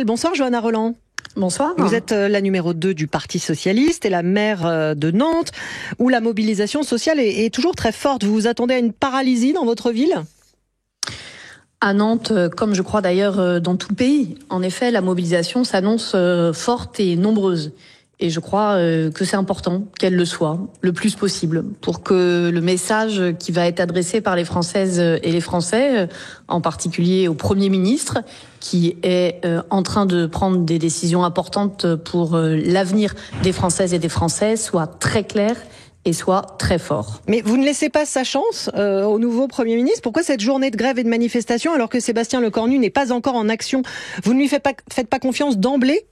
Bonsoir Johanna Roland. Bonsoir. Vous êtes la numéro 2 du Parti Socialiste et la maire de Nantes, où la mobilisation sociale est toujours très forte. Vous vous attendez à une paralysie dans votre ville ? À Nantes, comme je crois d'ailleurs dans tout le pays, en effet, la mobilisation s'annonce forte et nombreuse. Et je crois que c'est important qu'elle le soit le plus possible pour que le message qui va être adressé par les Françaises et les Français, en particulier au Premier ministre, qui est en train de prendre des décisions importantes pour l'avenir des Françaises et des Français, soit très clair et soit très fort. Mais vous ne laissez pas sa chance au nouveau Premier ministre. Pourquoi cette journée de grève et de manifestation alors que Sébastien Lecornu n'est pas encore en action ? Vous ne lui faites pas confiance d'emblée ?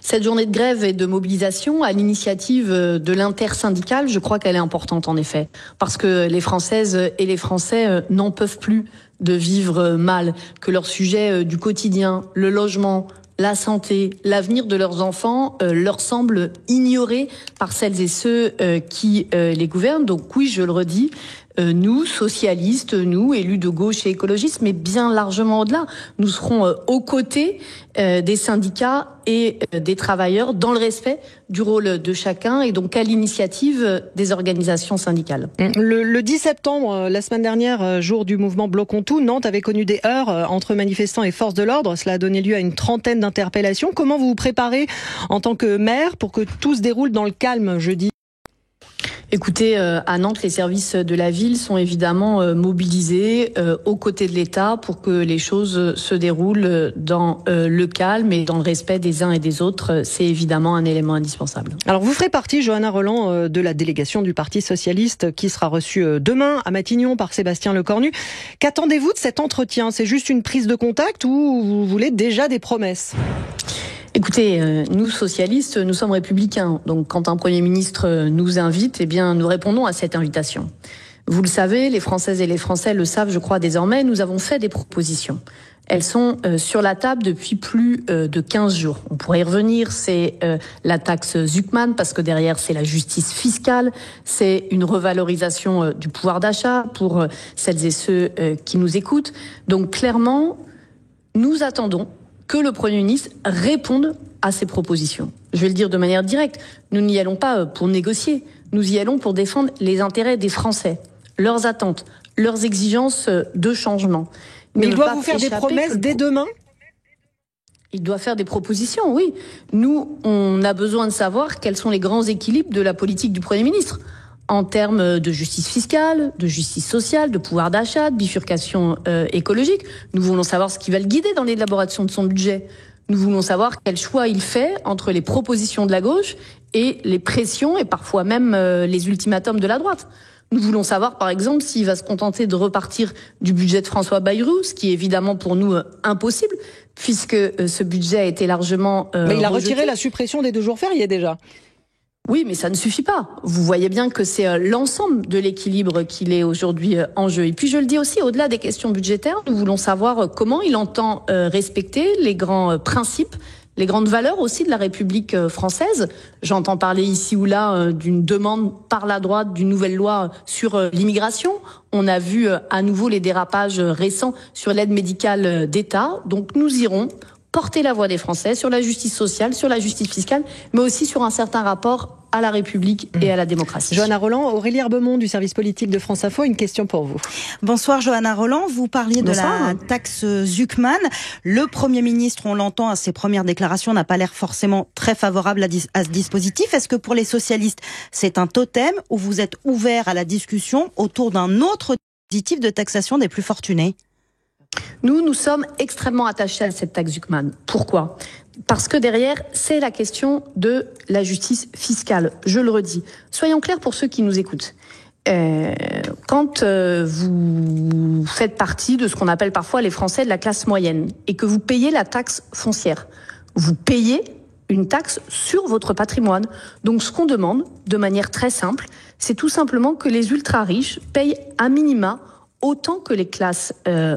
Cette journée de grève et de mobilisation à l'initiative de l'intersyndicale, je crois qu'elle est importante en effet. Parce que les Françaises et les Français n'en peuvent plus de vivre mal, que leur sujet du quotidien, le logement, la santé, l'avenir de leurs enfants leur semble ignoré par celles et ceux qui les gouvernent. Donc oui, je le redis, nous, socialistes, nous, élus de gauche et écologistes, mais bien largement au-delà, nous serons aux côtés des syndicats et des travailleurs dans le respect du rôle de chacun et donc à l'initiative des organisations syndicales. Le 10 septembre, la semaine dernière, jour du mouvement Bloquons tout, Nantes avait connu des heurts entre manifestants et forces de l'ordre. Cela a donné lieu à une trentaine d'interpellations. Comment vous vous préparez en tant que maire pour que tout se déroule dans le calme jeudi ? Écoutez, à Nantes, les services de la ville sont évidemment mobilisés aux côtés de l'État pour que les choses se déroulent dans le calme et dans le respect des uns et des autres. C'est évidemment un élément indispensable. Alors vous ferez partie, Johanna Roland, de la délégation du Parti Socialiste qui sera reçue demain à Matignon par Sébastien Lecornu. Qu'attendez-vous de cet entretien ? C'est juste une prise de contact ou vous voulez déjà des promesses ? Écoutez, nous socialistes, nous sommes républicains. Donc quand un Premier ministre nous invite, eh bien nous répondons à cette invitation. Vous le savez, les Françaises et les Français le savent, je crois désormais, nous avons fait des propositions. Elles sont sur la table depuis plus de 15 jours. On pourrait y revenir, c'est la taxe Zuckman, parce que derrière c'est la justice fiscale, c'est une revalorisation du pouvoir d'achat pour celles et ceux qui nous écoutent. Donc clairement, nous attendons que le Premier ministre réponde à ces propositions. Je vais le dire de manière directe, nous n'y allons pas pour négocier, nous y allons pour défendre les intérêts des Français, leurs attentes, leurs exigences de changement. Mais il doit vous faire des promesses dès demain ? Il doit faire des propositions, oui. Nous, on a besoin de savoir quels sont les grands équilibres de la politique du Premier ministre en termes de justice fiscale, de justice sociale, de pouvoir d'achat, de bifurcation écologique. Nous voulons savoir ce qui va le guider dans l'élaboration de son budget. Nous voulons savoir quel choix il fait entre les propositions de la gauche et les pressions et parfois même les ultimatums de la droite. Nous voulons savoir, par exemple, s'il va se contenter de repartir du budget de François Bayrou, ce qui est évidemment pour nous impossible, puisque ce budget a été largement Mais il a retiré la suppression des 2 jours fériés déjà. Oui, mais ça ne suffit pas. Vous voyez bien que c'est l'ensemble de l'équilibre qu'il est aujourd'hui en jeu. Et puis je le dis aussi, au-delà des questions budgétaires, nous voulons savoir comment il entend respecter les grands principes, les grandes valeurs aussi de la République française. J'entends parler ici ou là d'une demande par la droite d'une nouvelle loi sur l'immigration. On a vu à nouveau les dérapages récents sur l'aide médicale d'État. Donc nous irons porter la voix des Français sur la justice sociale, sur la justice fiscale, mais aussi sur un certain rapport à la République et à la démocratie. Johanna Roland, Aurélie Herbemont du service politique de France Info, une question pour vous. Bonsoir Johanna Roland, vous parliez de la taxe Zuckman. Le Premier ministre, on l'entend à ses premières déclarations, n'a pas l'air forcément très favorable à ce dispositif. Est-ce que pour les socialistes, c'est un totem ou vous êtes ouvert à la discussion autour d'un autre dispositif de taxation des plus fortunés ? Nous sommes extrêmement attachés à cette taxe Zuckman. Pourquoi ? Parce que derrière, c'est la question de la justice fiscale. Je le redis. Soyons clairs pour ceux qui nous écoutent. Quand vous faites partie de ce qu'on appelle parfois les Français de la classe moyenne et que vous payez la taxe foncière, vous payez une taxe sur votre patrimoine. Donc ce qu'on demande, de manière très simple, c'est tout simplement que les ultra-riches payent à minima autant que les classes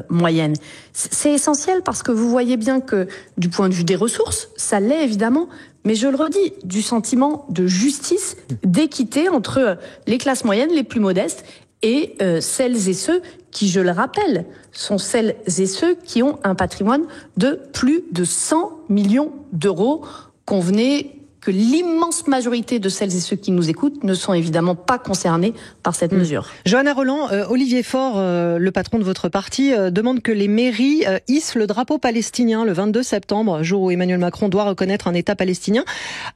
moyennes. C'est essentiel parce que vous voyez bien que du point de vue des ressources, ça l'est évidemment, mais je le redis, du sentiment de justice, d'équité entre les classes moyennes, les plus modestes, et celles et ceux qui, je le rappelle, sont celles et ceux qui ont un patrimoine de plus de 100 millions d'euros. Convenez que l'immense majorité de celles et ceux qui nous écoutent ne sont évidemment pas concernés par cette mesure. Johanna Rolland, Olivier Faure, le patron de votre parti, demande que les mairies hissent le drapeau palestinien le 22 septembre, jour où Emmanuel Macron doit reconnaître un État palestinien.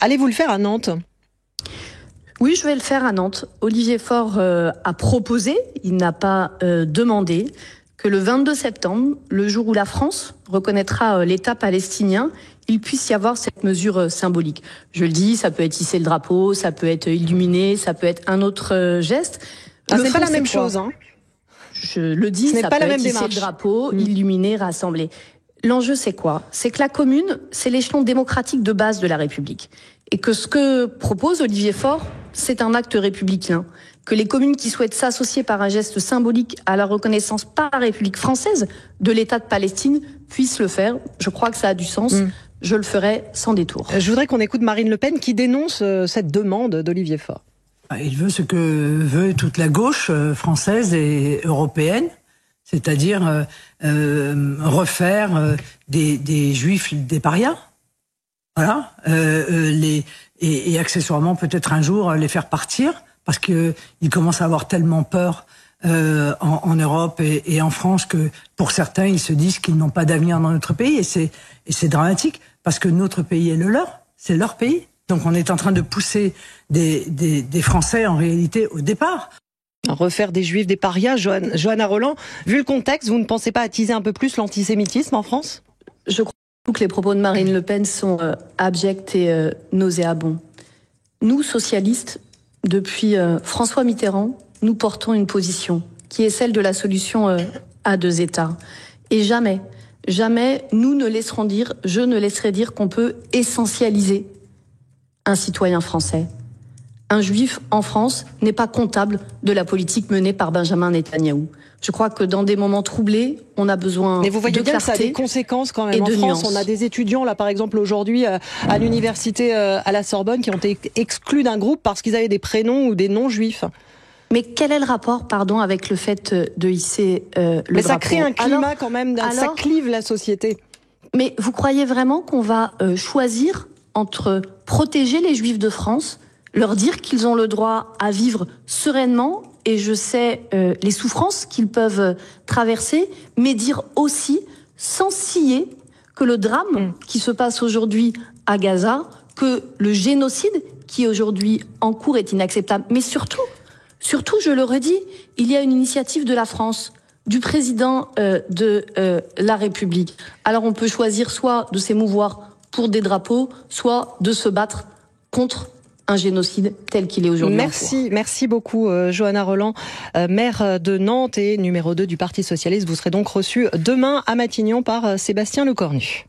Allez-vous le faire à Nantes ? Oui, je vais le faire à Nantes. Olivier Faure a proposé, il n'a pas demandé, que le 22 septembre, le jour où la France reconnaîtra l'État palestinien, il puisse y avoir cette mesure symbolique. Je le dis, ça peut être hisser le drapeau, ça peut être illuminer, ça peut être un autre geste. C'est pas la même chose, hein. Je le dis, ça peut être hisser le drapeau, illuminer, rassembler. L'enjeu, c'est quoi ? C'est que la commune, c'est l'échelon démocratique de base de la République. Et que ce que propose Olivier Faure, c'est un acte républicain. Que les communes qui souhaitent s'associer par un geste symbolique à la reconnaissance par la République française de l'État de Palestine puissent le faire. Je crois que ça a du sens. Je le ferai sans détour. Je voudrais qu'on écoute Marine Le Pen qui dénonce cette demande d'Olivier Faure. Il veut ce que veut toute la gauche française et européenne, c'est-à-dire refaire des juifs des parias. Voilà. Et accessoirement peut-être un jour les faire partir parce que ils commencent à avoir tellement peur en Europe et en France que pour certains ils se disent qu'ils n'ont pas d'avenir dans notre pays et c'est dramatique parce que notre pays est le leur, c'est leur pays. Donc on est en train de pousser des Français en réalité au départ. Refaire des juifs des parias, Johanna Rolland, vu le contexte, vous ne pensez pas attiser un peu plus l'antisémitisme en France ? Je crois que les propos de Marine Le Pen sont abjects et nauséabonds. Nous, socialistes, depuis François Mitterrand, nous portons une position qui est celle de la solution à deux États. Et jamais nous ne laisserons dire, je ne laisserai dire qu'on peut essentialiser un citoyen français. Un juif en France n'est pas comptable de la politique menée par Benjamin Netanyahou. Je crois que dans des moments troublés, on a besoin de clarté. Mais vous voyez bien que ça a des conséquences quand même en France. Nuances. On a des étudiants, là par exemple aujourd'hui, à l'université à la Sorbonne, qui ont été exclus d'un groupe parce qu'ils avaient des prénoms ou des noms juifs. Mais quel est le rapport, avec le fait de hisser le drapeau ? Mais ça crée un climat quand même, ça clive la société. Mais vous croyez vraiment qu'on va choisir entre protéger les juifs de France, leur dire qu'ils ont le droit à vivre sereinement, et je sais les souffrances qu'ils peuvent traverser, mais dire aussi, sans scier, que le drame qui se passe aujourd'hui à Gaza, que le génocide qui est aujourd'hui en cours est inacceptable. Mais surtout, je le redis, il y a une initiative de la France, du président de la République. Alors on peut choisir soit de s'émouvoir pour des drapeaux, soit de se battre contre un génocide tel qu'il est aujourd'hui. Merci beaucoup Johanna Rolland, maire de Nantes et numéro 2 du Parti Socialiste. Vous serez donc reçue demain à Matignon par Sébastien Lecornu.